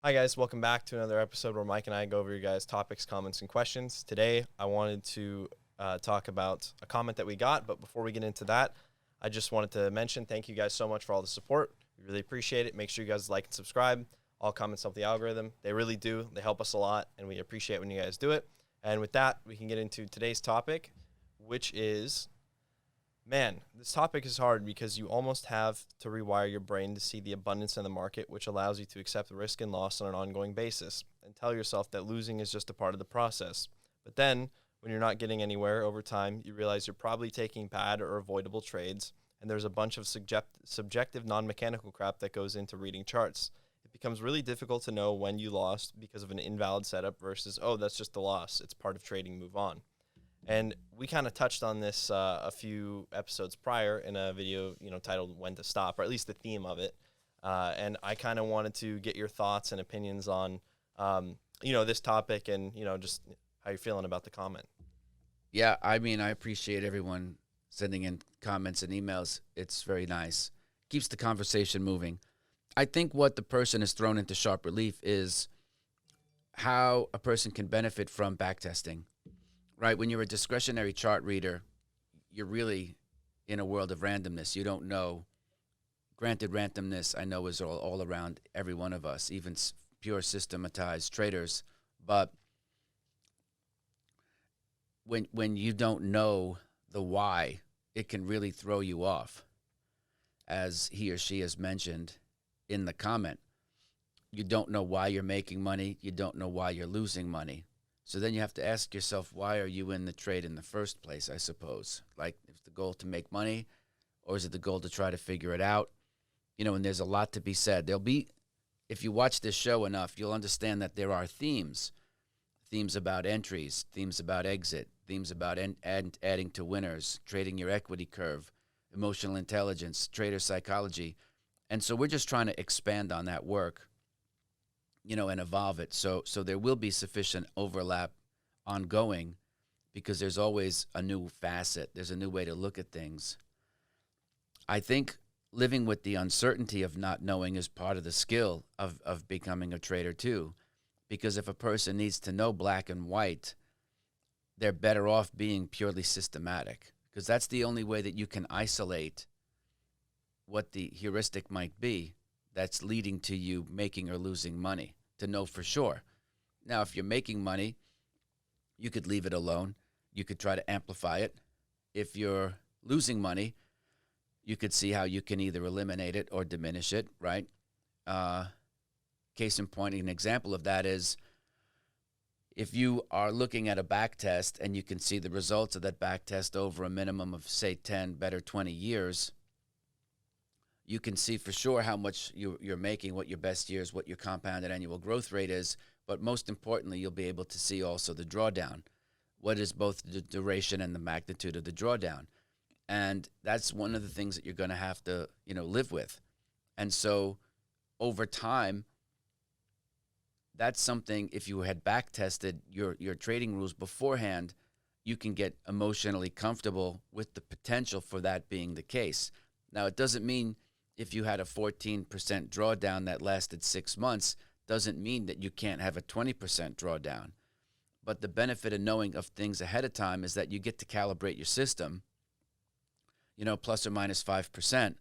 Hi guys, welcome back to another episode where Mike and I go over your guys' topics, comments, and questions. Today, I wanted to talk about a comment that we got, but before we get into that, I just wanted to mention thank you guys so much for all the support. We really appreciate it. Make sure you guys like and subscribe. All comments help the algorithm. They really do. They help us a lot, and we appreciate when you guys do it. And with that, we can get into today's topic, which is man, this topic is hard because you almost have to rewire your brain to see the abundance in the market, which allows you to accept risk and loss on an ongoing basis and tell yourself that losing is just a part of the process. But then, when you're not getting anywhere over time, you realize you're probably taking bad or avoidable trades, and there's a bunch of subjective, non mechanical crap that goes into reading charts. It becomes really difficult to know when you lost because of an invalid setup versus, oh, that's just a loss. It's part of trading, move on. And we kind of touched on this a few episodes prior in a video, titled "When to Stop," or at least the theme of it. And I kind of wanted to get your thoughts and opinions on, this topic, and just how you're feeling about the comment. Yeah, I mean, I appreciate everyone sending in comments and emails. It's very nice. Keeps the conversation moving. I think what the person has thrown into sharp relief is how a person can benefit from backtesting. Right, when you're a discretionary chart reader, you're really in a world of randomness. You don't know. Granted, randomness I know is all around every one of us, even pure systematized traders. But when you don't know the why, it can really throw you off. As he or she has mentioned in the comment, you don't know why you're making money. You don't know why you're losing money. So then you have to ask yourself, why are you in the trade in the first place, I suppose? Like, is the goal to make money, or is it the goal to try to figure it out? And there's a lot to be said. If you watch this show enough, you'll understand that there are themes about entries, themes about exit, themes about adding to winners, trading your equity curve, emotional intelligence, trader psychology. And so we're just trying to expand on that work, and evolve it. So there will be sufficient overlap ongoing because there's always a new facet. There's a new way to look at things. I think living with the uncertainty of not knowing is part of the skill of becoming a trader too. Because if a person needs to know black and white, they're better off being purely systematic, because that's the only way that you can isolate what the heuristic might be that's leading to you making or losing money, to know for sure. Now, if you're making money, you could leave it alone. You could try to amplify it. If you're losing money, you could see how you can either eliminate it or diminish it, right? Case in point, an example of that is if you are looking at a back test and you can see the results of that back test over a minimum of, say, 10, better 20 years, you can see for sure how much you're making, what your best years, what your compounded annual growth rate is. But most importantly, you'll be able to see also the drawdown. What is both the duration and the magnitude of the drawdown? And that's one of the things that you're going to have to, live with. And so over time, that's something, if you had back tested your trading rules beforehand, you can get emotionally comfortable with the potential for that being the case. Now, it doesn't mean if you had a 14% drawdown that lasted 6 months, doesn't mean that you can't have a 20% drawdown. But the benefit of knowing of things ahead of time is that you get to calibrate your system, plus or minus 5%.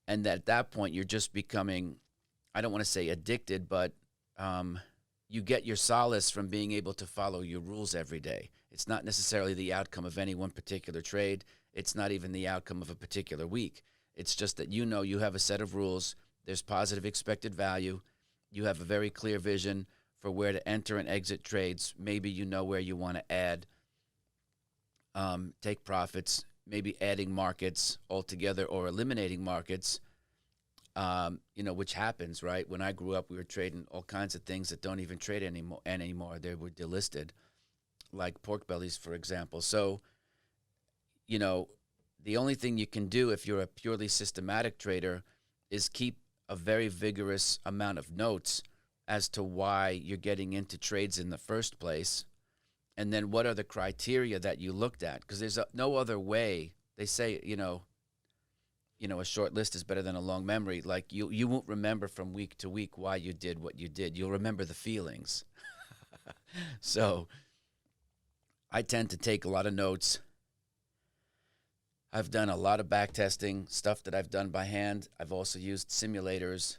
And at that point, you're just becoming, I don't want to say addicted, but you get your solace from being able to follow your rules every day. It's not necessarily the outcome of any one particular trade. It's not even the outcome of a particular week. It's just that you have a set of rules. There's positive expected value. You have a very clear vision for where to enter and exit trades. Maybe you know where you want to add, take profits, maybe adding markets altogether or eliminating markets, which happens, right? When I grew up, we were trading all kinds of things that don't even trade anymore. They were delisted, like pork bellies, for example. So, the only thing you can do if you're a purely systematic trader is keep a very vigorous amount of notes as to why you're getting into trades in the first place, and then what are the criteria that you looked at, because there's no other way. They say, a short list is better than a long memory. Like you won't remember from week to week why you did what you did. You'll remember the feelings. So I tend to take a lot of notes. I've done a lot of back testing, stuff that I've done by hand. I've also used simulators.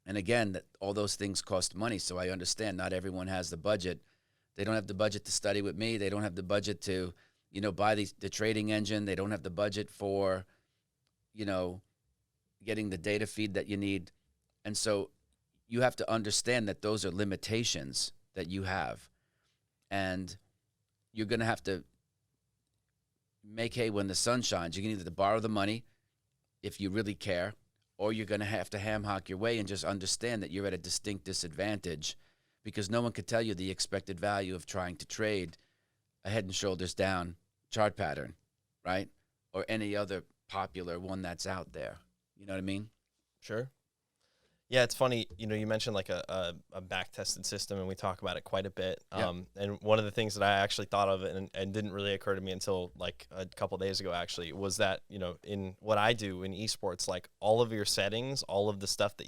And again, all those things cost money, so I understand not everyone has the budget. They don't have the budget to study with me. They don't have the budget to, buy the trading engine. They don't have the budget for, getting the data feed that you need. And so you have to understand that those are limitations that you have. And you're going to have to make hay when the sun shines. You can either borrow the money if you really care, or you're going to have to ham hock your way and just understand that you're at a distinct disadvantage because no one could tell you the expected value of trying to trade a head and shoulders down chart pattern, right? Or any other popular one that's out there. You know what I mean? Sure. Yeah, it's funny, you mentioned like a back-tested system, and we talk about it quite a bit. Yep. And one of the things that I actually thought of and didn't really occur to me until like a couple days ago, actually, was that, in what I do in esports, like all of your settings, all of the stuff that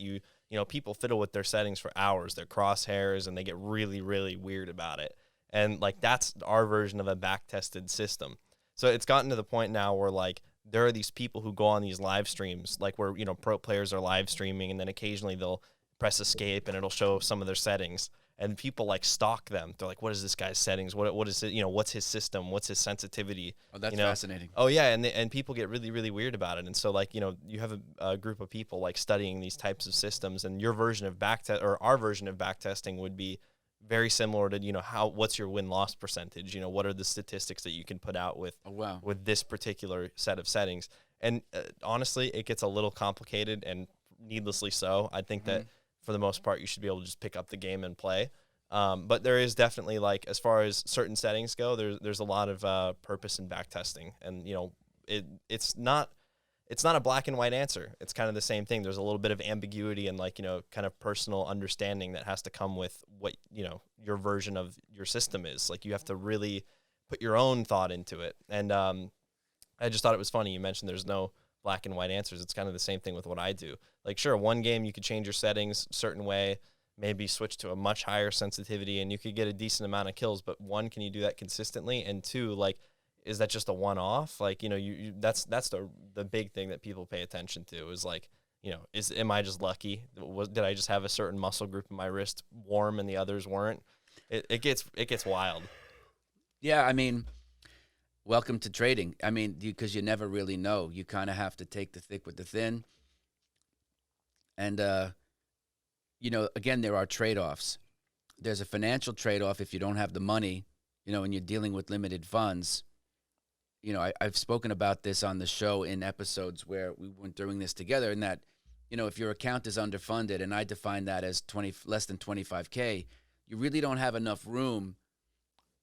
people fiddle with their settings for hours, their crosshairs, and they get really, really weird about it. And like that's our version of a back-tested system. So it's gotten to the point now where like, there are these people who go on these live streams, like where, pro players are live streaming, and then occasionally they'll press escape and it'll show some of their settings, and people like stalk them. They're like, what is this guy's settings? What is it? What's his system? What's his sensitivity? Oh, that's fascinating. Oh yeah. And people get really, really weird about it. And so like, you have a group of people like studying these types of systems, and your version of our version of back testing would be very similar to, what's your win-loss percentage? What are the statistics that you can put out with, with this particular set of settings? And honestly, it gets a little complicated, and needlessly so. I think that for the most part, you should be able to just pick up the game and play. But there is definitely, like, as far as certain settings go, there's a lot of purpose in back testing. And, it's not a black and white answer. It's kind of the same thing. There's a little bit of ambiguity and kind of personal understanding that has to come with what, your version of your system is. Like you have to really put your own thought into it. And I just thought it was funny. You mentioned there's no black and white answers. It's kind of the same thing with what I do. Like, sure, one game you could change your settings a certain way, maybe switch to a much higher sensitivity, and you could get a decent amount of kills. But one, can you do that consistently? And two, like, is that just a one-off? Like, that's the big thing that people pay attention to is like, am I just lucky? Did I just have a certain muscle group in my wrist warm and the others weren't? It gets wild. Yeah, I mean, welcome to trading. I mean, because you never really know. You kind of have to take the thick with the thin. And, again, there are trade-offs. There's a financial trade-off if you don't have the money, and you're dealing with limited funds. I've spoken about this on the show in episodes where we went doing this together, and that, if your account is underfunded, and I define that as less than 25K, you really don't have enough room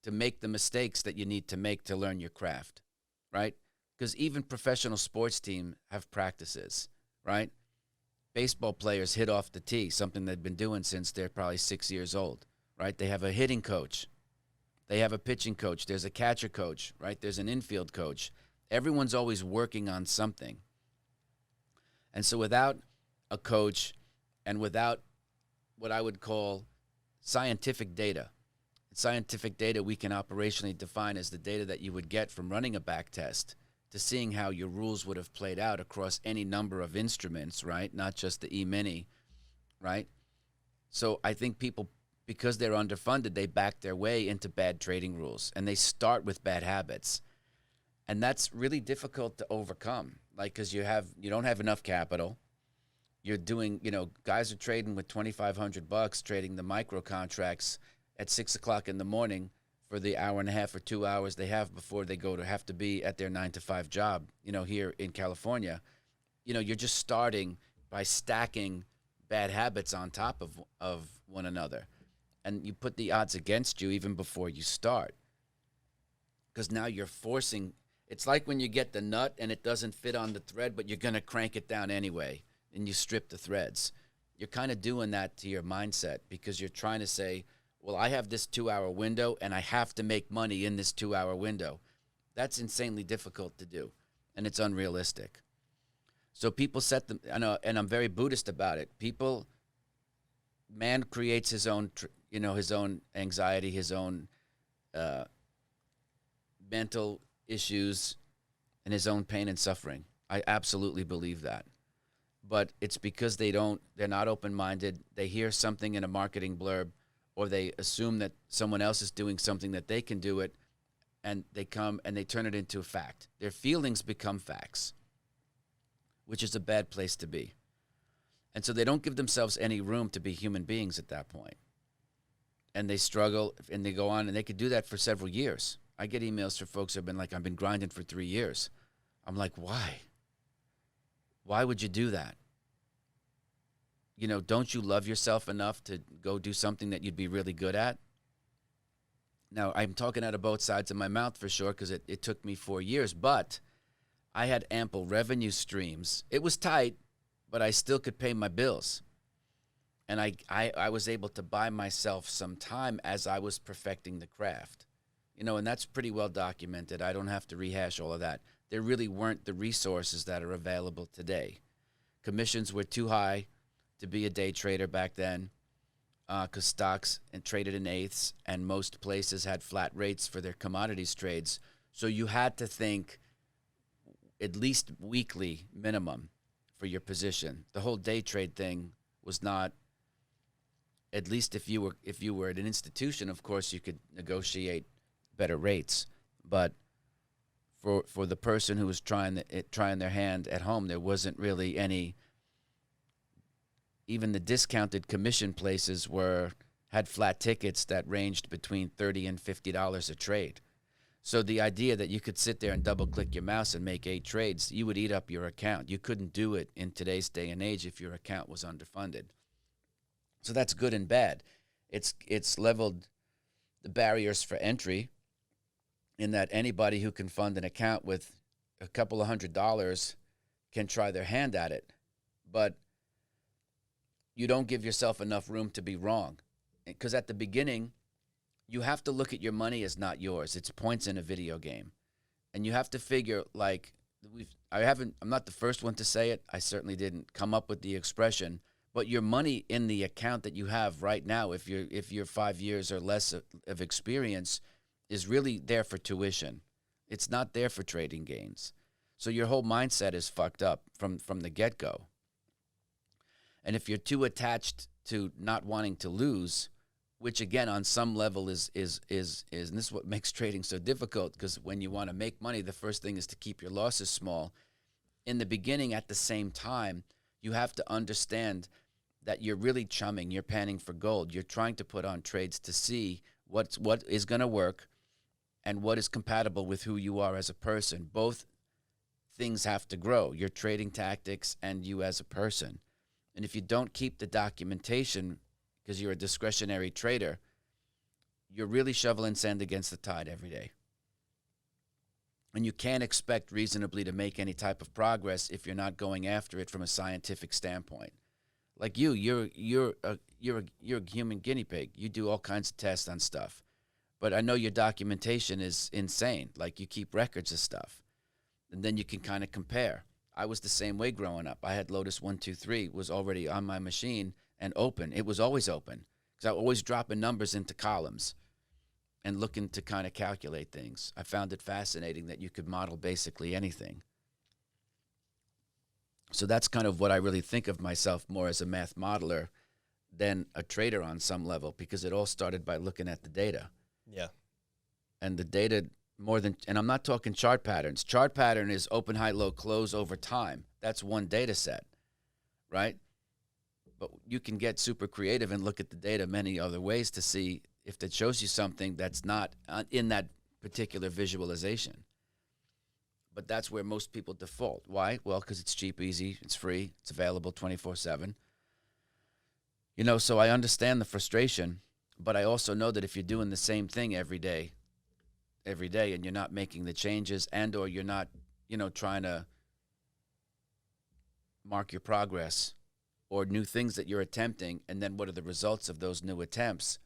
to make the mistakes that you need to make to learn your craft, right? Because even professional sports teams have practices, right? Baseball players hit off the tee, something they've been doing since they're probably 6 years old, right? They have a hitting coach. They have a pitching coach. There's a catcher coach, right? There's an infield coach. Everyone's always working on something. And so without a coach and without what I would call scientific data we can operationally define as the data that you would get from running a back test to seeing how your rules would have played out across any number of instruments, right? Not just the E-mini, right? So I think people, because they're underfunded, they back their way into bad trading rules, and they start with bad habits. And that's really difficult to overcome, like, because you don't have enough capital. You're doing, guys are trading with $2,500, trading the micro contracts at 6 o'clock in the morning for the hour and a half or 2 hours they have before they have to be at their 9-to-5 job, here in California. You're just starting by stacking bad habits on top of one another. And you put the odds against you even before you start. Because now you're forcing. It's like when you get the nut and it doesn't fit on the thread, but you're going to crank it down anyway, and you strip the threads. You're kind of doing that to your mindset because you're trying to say, well, I have this 2-hour window, and I have to make money in this 2-hour window. That's insanely difficult to do, and it's unrealistic. So people set them, and I'm very Buddhist about it. Man creates his own, his own anxiety, his own uh, mental issues, and his own pain and suffering. I absolutely believe that. But it's because they're not open-minded. They hear something in a marketing blurb, or they assume that someone else is doing something that they can do it, and they come and they turn it into a fact. Their feelings become facts, which is a bad place to be. And so they don't give themselves any room to be human beings at that point. And they struggle, and they go on, and they could do that for several years. I get emails from folks who have been like, I've been grinding for 3 years. I'm like, why? Why would you do that? Don't you love yourself enough to go do something that you'd be really good at? Now, I'm talking out of both sides of my mouth for sure, because it took me 4 years, but I had ample revenue streams. It was tight, but I still could pay my bills. And I was able to buy myself some time as I was perfecting the craft. And that's pretty well documented. I don't have to rehash all of that. There really weren't the resources that are available today. Commissions were too high to be a day trader back then, because stocks and traded in eighths, and most places had flat rates for their commodities trades. So you had to think at least weekly minimum for your position. The whole day trade thing was not, at least if you were at an institution, of course you could negotiate better rates. But for the person who was trying their hand at home, there wasn't really any. Even the discounted commission places had flat tickets that ranged between $30 and $50 a trade. So the idea that you could sit there and double-click your mouse and make 8 trades, you would eat up your account. You couldn't do it in today's day and age if your account was underfunded. So that's good and bad. It's leveled the barriers for entry, in that anybody who can fund an account with a couple of $100 can try their hand at it. But you don't give yourself enough room to be wrong. Because at the beginning, you have to look at your money as not yours. It's points in a video game. And you have to figure, like, I'm not the first one to say it. I certainly didn't come up with the expression. But your money in the account that you have right now, if you're 5 years or less of experience, is really there for tuition. It's not there for trading gains. So your whole mindset is fucked up from the get-go. And if you're too attached to not wanting to lose, which again on some level is and this is what makes trading so difficult, because when you want to make money, the first thing is to keep your losses small. In the beginning, at the same time, you have to understand that you're really chumming, you're panning for gold. You're trying to put on trades to see what is going to work and what is compatible with who you are as a person. Both things have to grow, your trading tactics and you as a person. And if you don't keep the documentation because you're a discretionary trader, you're really shoveling sand against the tide every day. And you can't expect reasonably to make any type of progress if you're not going after it from a scientific standpoint. Like you're a human guinea pig. You do all kinds of tests on stuff. But I know your documentation is insane. Like you keep records of stuff. And then you can kind of compare. I was the same way growing up. I had Lotus 123 was already on my machine and open. It was always open because I was always dropping numbers into columns and looking to kind of calculate things. I found it fascinating that you could model basically anything. So that's kind of what I really think of myself more as a math modeler than a trader on some level, because it all started by looking at the data. Yeah. And the data and I'm not talking chart patterns. Chart pattern is open, high, low, close over time. That's one data set, right? But you can get super creative and look at the data many other ways to see if it shows you something that's not in that particular visualization. But that's where most people default. Why? Well, because it's cheap, easy, it's free, it's available 24/7. So I understand the frustration, but I also know that if you're doing the same thing every day, and you're not making the changes or you're not, trying to mark your progress or new things that you're attempting, and then what are the results of those new attempts,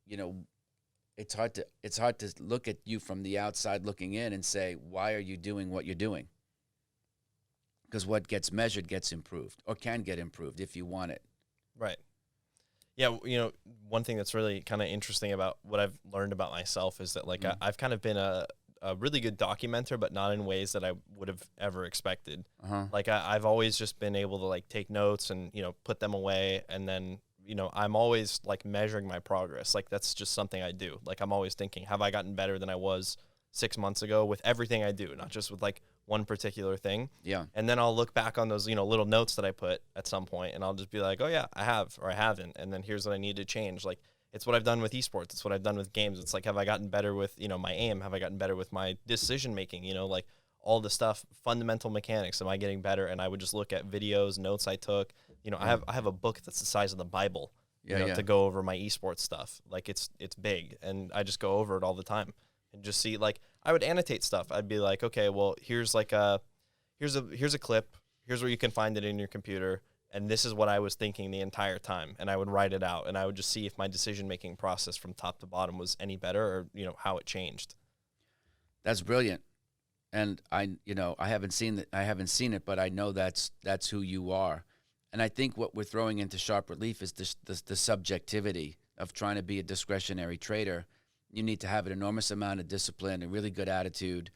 it's hard to look at you from the outside looking in and say, why are you doing what you're doing? because what gets measured gets improved or can get improved if you want it. Right. Yeah, one thing that's really kind of interesting about what I've learned about myself is that, like, I've kind of been a really good documenter, but not in ways that I would have ever expected. Like, I've always just been able to, like, take notes and, put them away. And then, I'm always, like, measuring my progress. Like, that's just something I do. Like, I'm always thinking, have I gotten better than I was 6 months ago with everything I do, not just with, like, one particular thing. Yeah. And then I'll look back on those, little notes that I put at some point, and I'll just be like, oh yeah, I have, or I haven't. And then here's what I need to change. Like, it's what I've done with esports. It's what I've done with games. It's like, have I gotten better with, my aim? Have I gotten better with my decision making? Like all the stuff, fundamental mechanics. Am I getting better? And I would just look at videos, notes I took. I have a book that's the size of the Bible, to go over my esports stuff. Like, it's big, and I just go over it all the time. And just see, like, I would annotate stuff. I'd be like, okay, well, here's a clip. Here's where you can find it in your computer, and this is what I was thinking the entire time. And I would write it out, and I would just see if my decision-making process from top to bottom was any better, or how it changed. That's brilliant. And I haven't seen it, but I know that's who you are. And I think what we're throwing into sharp relief is the subjectivity of trying to be a discretionary trader. You need to have an enormous amount of discipline, a really good attitude.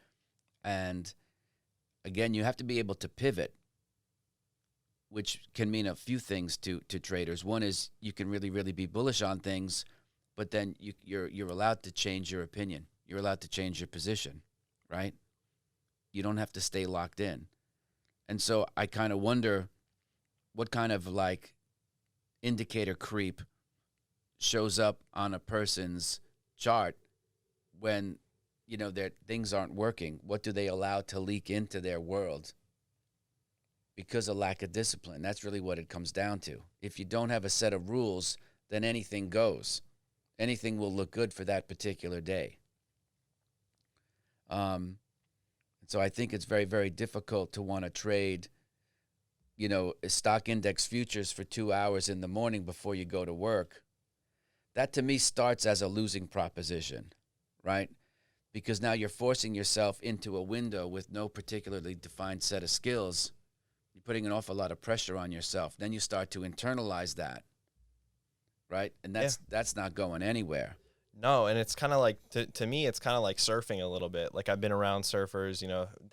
And again, you have to be able to pivot, which can mean a few things to traders. One is you can really, really be bullish on things, but then you're allowed to change your opinion. You're allowed to change your position, right? You don't have to stay locked in. And so I kind of wonder what kind of, like, indicator creep shows up on a person's chart when their things aren't working. What do they allow to leak into their world because of lack of discipline? That's really what it comes down to. If you don't have a set of rules, then anything goes. Anything will look good for that particular day. So I think it's very, very difficult to want to trade stock index futures for 2 hours in the morning before you go to work. That, to me, starts as a losing proposition, right? Because now you're forcing yourself into a window with no particularly defined set of skills. You're putting an awful lot of pressure on yourself. Then you start to internalize that, right? And that's not going anywhere. No, and it's kind of like, to me, it's kind of like surfing a little bit. Like, I've been around surfers,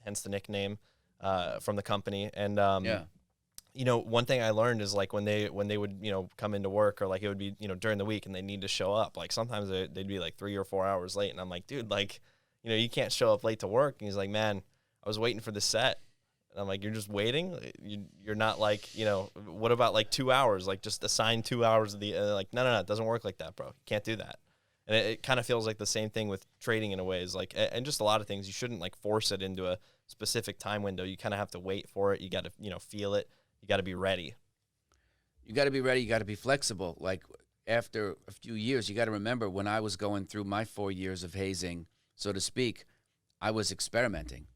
hence the nickname from the company. And one thing I learned is, like, when they would, come into work, or, like, it would be, during the week and they need to show up, like, sometimes they'd be like 3 or 4 hours late. And I'm like, dude, like, you can't show up late to work. And he's like, man, I was waiting for the set. And I'm like, you're just waiting? You're not, like, what about, like, 2 hours? Like, just assign 2 hours of the, like, no, it doesn't work like that, bro. You can't do that. And it kind of feels like the same thing with trading in a way. Is like, and just a lot of things, you shouldn't, like, force it into a specific time window. You kind of have to wait for it. You got to, feel it. You got to be ready. You got to be ready. You got to be flexible. Like, after a few years, you got to remember, when I was going through my 4 years of hazing, so to speak, I was experimenting.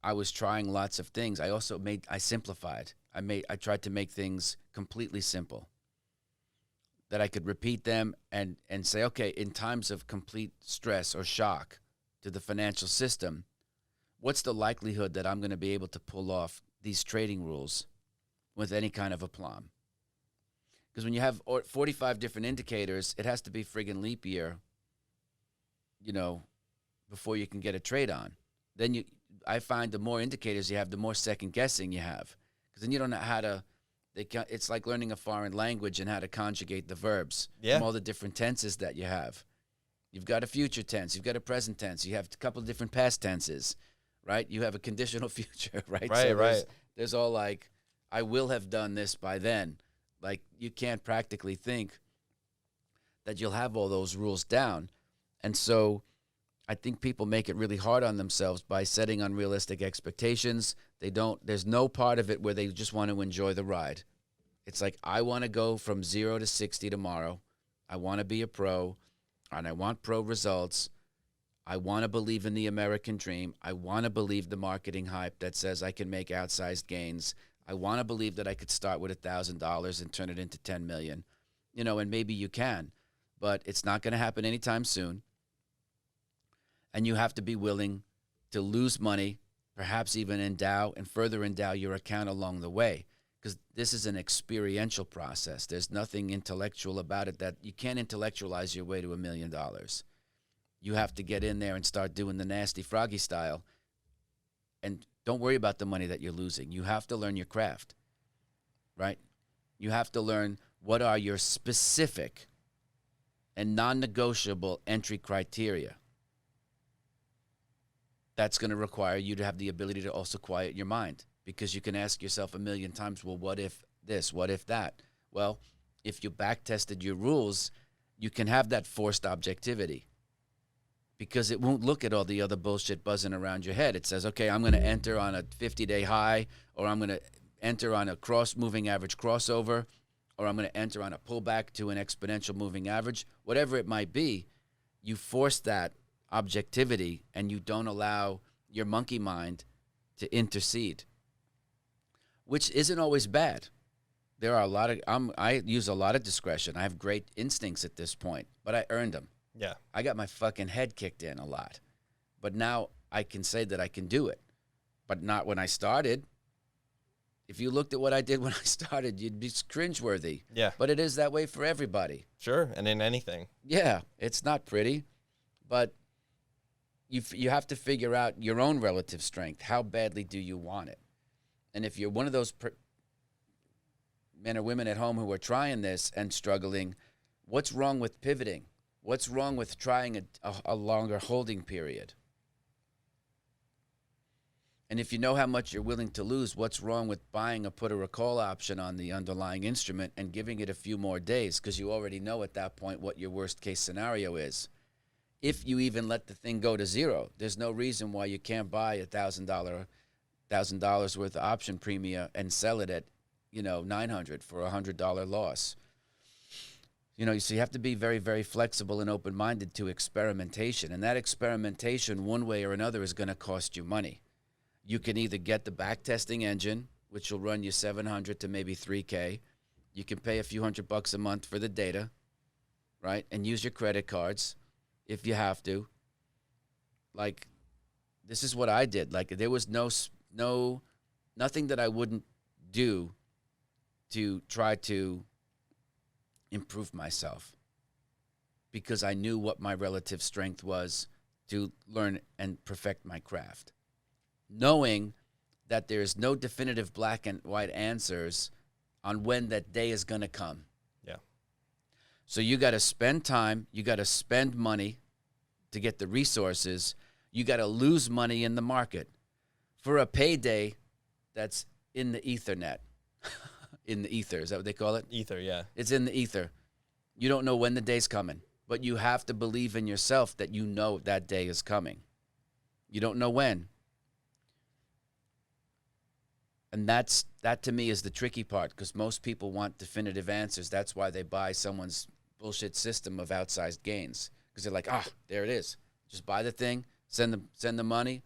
I was trying lots of things. I simplified. I tried to make things completely simple, that I could repeat them and say, okay, in times of complete stress or shock to the financial system, what's the likelihood that I'm going to be able to pull off these trading rules with any kind of aplomb? Because when you have 45 different indicators, it has to be friggin' leap year, before you can get a trade on. Then I find the more indicators you have, the more second guessing you have, because then you don't know how to. It's like learning a foreign language and how to conjugate the verbs from all the different tenses that you have. You've got a future tense, you've got a present tense, you have a couple of different past tenses, right? You have a conditional future, right? Right. There's all, like, I will have done this by then. Like, you can't practically think that you'll have all those rules down. And so I think people make it really hard on themselves by setting unrealistic expectations. There's no part of it where they just want to enjoy the ride. It's like, I want to go from 0 to 60 tomorrow. I want to be a pro, and I want pro results. I want to believe in the American dream. I want to believe the marketing hype that says I can make outsized gains. I want to believe that I could start with $1,000 and turn it into 10 million. And maybe you can, but it's not going to happen anytime soon. And you have to be willing to lose money perhaps even further endow your account along the way, because this is an experiential process. There's nothing intellectual about it. That you can't intellectualize your way to $1 million. You have to get in there and start doing the nasty froggy style, and don't worry about the money that you're losing. You have to learn your craft, right? You have to learn what are your specific and non-negotiable entry criteria. That's going to require you to have the ability to also quiet your mind, because you can ask yourself a million times, well, what if this? What if that? Well, if you back-tested your rules, you can have that forced objectivity, because it won't look at all the other bullshit buzzing around your head. It says, okay, I'm going to enter on a 50-day high, or I'm going to enter on a moving average crossover, or I'm going to enter on a pullback to an exponential moving average. Whatever it might be, you force that objectivity, and you don't allow your monkey mind to intercede, which isn't always bad. There are I use a lot of discretion. I have great instincts at this point, but I earned them. Yeah. I got my fucking head kicked in a lot, but now I can say that I can do it, but not when I started. If you looked at what I did when I started, you'd be cringeworthy. Yeah. But it is that way for everybody. Sure. And in anything. Yeah. It's not pretty, but you have to figure out your own relative strength. How badly do you want it? And if you're one of those men or women at home who are trying this and struggling, what's wrong with pivoting? What's wrong with trying a longer holding period? And if you know how much you're willing to lose, what's wrong with buying a put or a call option on the underlying instrument and giving it a few more days, because you already know at that point what your worst case scenario is. If you even let the thing go to zero, there's no reason why you can't buy $1,000 worth of option premium and sell it at, $900 for a $100 loss. So you have to be very, very flexible and open-minded to experimentation. And that experimentation, one way or another, is going to cost you money. You can either get the backtesting engine, which will run you $700 to maybe $3K. You can pay a few $100 a month for the data, right? And use your credit cards if you have to. Like, this is what I did. Like, there was nothing that I wouldn't do to try to improve myself, because I knew what my relative strength was to learn and perfect my craft. Knowing that there's no definitive black and white answers on when that day is going to come. Yeah. So you got to spend time, you got to spend money to get the resources, you got to lose money in the market for a payday that's in the Ethernet. In the ether, is that what they call it? Ether, yeah. It's in the ether. You don't know when the day's coming, but you have to believe in yourself that you know that day is coming. You don't know when. And that to me is the tricky part, because most people want definitive answers. That's why they buy someone's bullshit system of outsized gains, because they're like, there it is. Just buy the thing, send the money.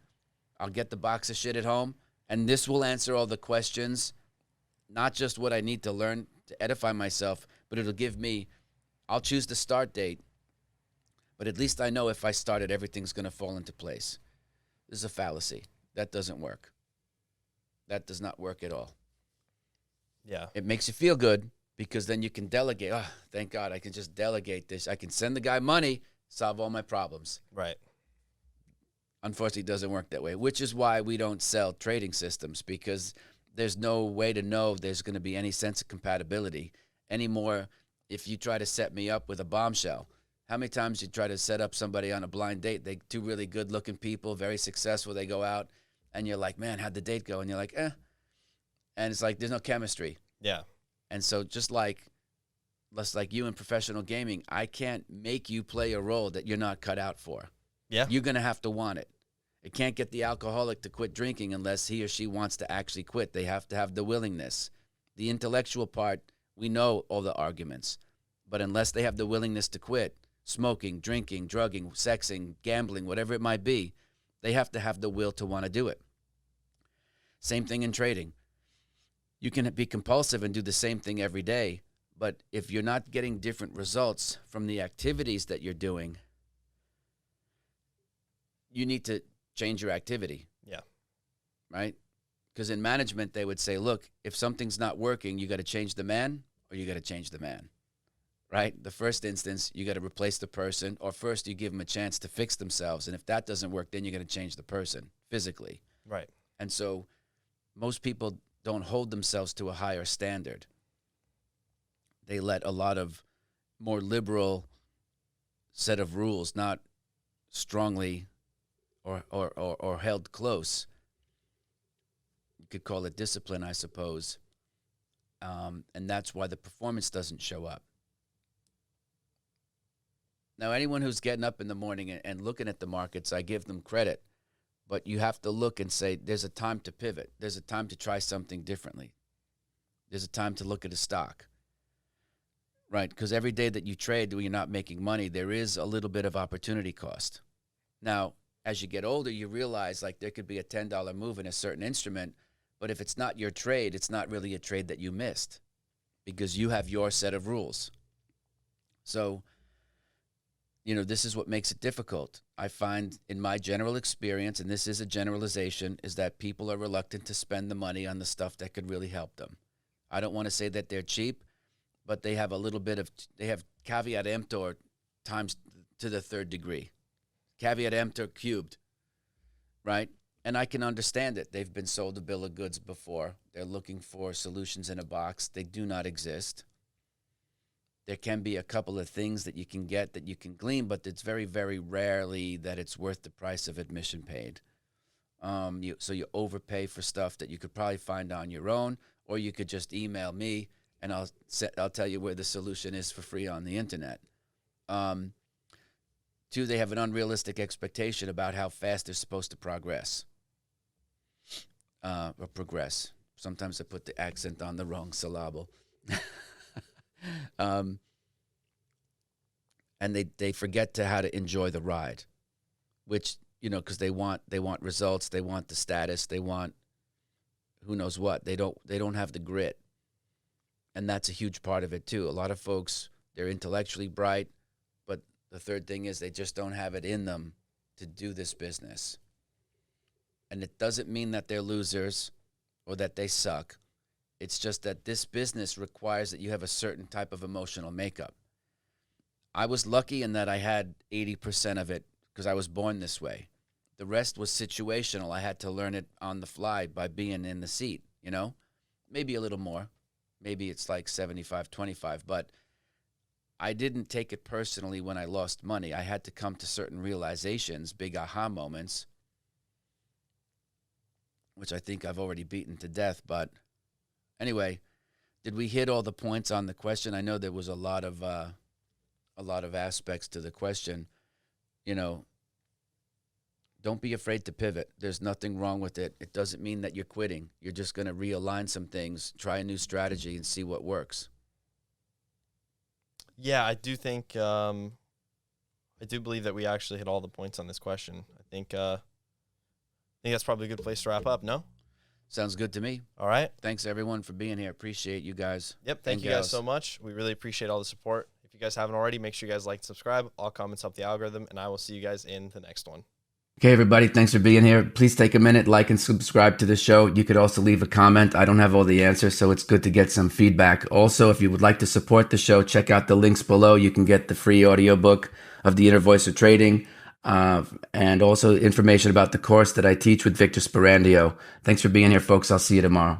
I'll get the box of shit at home, and this will answer all the questions. Not just what I need to learn to edify myself, but it'll give me, I'll choose the start date, but at least I know if I start it, everything's going to fall into place. This is a fallacy. That doesn't work. That does not work at all. Yeah. It makes you feel good, because then you can delegate. Thank God I can just delegate this. I can send the guy money, solve all my problems. Right. Unfortunately, it doesn't work that way, which is why we don't sell trading systems, because there's no way to know if there's going to be any sense of compatibility anymore. If you try to set me up with a bombshell, how many times you try to set up somebody on a blind date? They two really good looking people, very successful. They go out and you're like, man, how'd the date go? And you're like, And it's like, there's no chemistry. Yeah. And so just like you in professional gaming, I can't make you play a role that you're not cut out for. Yeah. You're going to have to want it. It can't get the alcoholic to quit drinking unless he or she wants to actually quit. They have to have the willingness. The intellectual part, we know all the arguments. But unless they have the willingness to quit, smoking, drinking, drugging, sexing, gambling, whatever it might be, they have to have the will to want to do it. Same thing in trading. You can be compulsive and do the same thing every day, but if you're not getting different results from the activities that you're doing, you need to change your activity. Yeah. right? Because in management, they would say, look, if something's not working, you got to change the man or you got to change the man, right? The first instance, you got to replace the person, or first you give them a chance to fix themselves. And if that doesn't work, then you're going to change the person physically. Right. And so most people don't hold themselves to a higher standard. They let a lot of more liberal set of rules, not strongly or held close. You could call it discipline, I suppose. And that's why the performance doesn't show up. Now, anyone who's getting up in the morning and looking at the markets, I give them credit. But you have to look and say, there's a time to pivot. There's a time to try something differently. There's a time to look at a stock. Right, because every day that you trade when you're not making money, there is a little bit of opportunity cost. Now, as you get older, you realize like there could be a $10 move in a certain instrument, but if it's not your trade, it's not really a trade that you missed because you have your set of rules. So, this is what makes it difficult. I find in my general experience, and this is a generalization, is that people are reluctant to spend the money on the stuff that could really help them. I don't want to say that they're cheap, but they have a little bit of, they have caveat emptor times to the third degree. Caveat emptor cubed, right? And I can understand it. They've been sold a bill of goods before. They're looking for solutions in a box. They do not exist. There can be a couple of things that you can get that you can glean, but it's very, very rarely that it's worth the price of admission paid. So you overpay for stuff that you could probably find on your own, or you could just email me, and I'll tell you where the solution is for free on the internet. Two, they have an unrealistic expectation about how fast they're supposed to progress. Or progress. Sometimes I put the accent on the wrong syllable. And they forget how to enjoy the ride, which, because they want results, they want the status, they want who knows what. They don't have the grit. And that's a huge part of it too. A lot of folks, they're intellectually bright, but the third thing is they just don't have it in them to do this business. And it doesn't mean that they're losers or that they suck. It's just that this business requires that you have a certain type of emotional makeup. I was lucky in that I had 80% of it because I was born this way. The rest was situational. I had to learn it on the fly by being in the seat, maybe a little more. Maybe it's like 75-25, but I didn't take it personally when I lost money. I had to come to certain realizations, big aha moments, which I think I've already beaten to death. But anyway, did we hit all the points on the question? I know there was a lot of aspects to the question. Don't be afraid to pivot. There's nothing wrong with it. It doesn't mean that you're quitting. You're just going to realign some things, try a new strategy, and see what works. Yeah, I do think, I do believe that we actually hit all the points on this question. I think that's probably a good place to wrap up, no? Sounds good to me. All right. Thanks, everyone, for being here. Appreciate you guys. Yep, thank you guys so much. We really appreciate all the support. If you guys haven't already, make sure you guys like and subscribe. All comments help the algorithm, and I will see you guys in the next one. Okay, everybody, thanks for being here. Please take a minute, like and subscribe to the show. You could also leave a comment. I don't have all the answers, so it's good to get some feedback. Also, if you would like to support the show, check out the links below. You can get the free audiobook of The Inner Voice of Trading, and also information about the course that I teach with Victor Sperandio. Thanks for being here, folks. I'll see you tomorrow.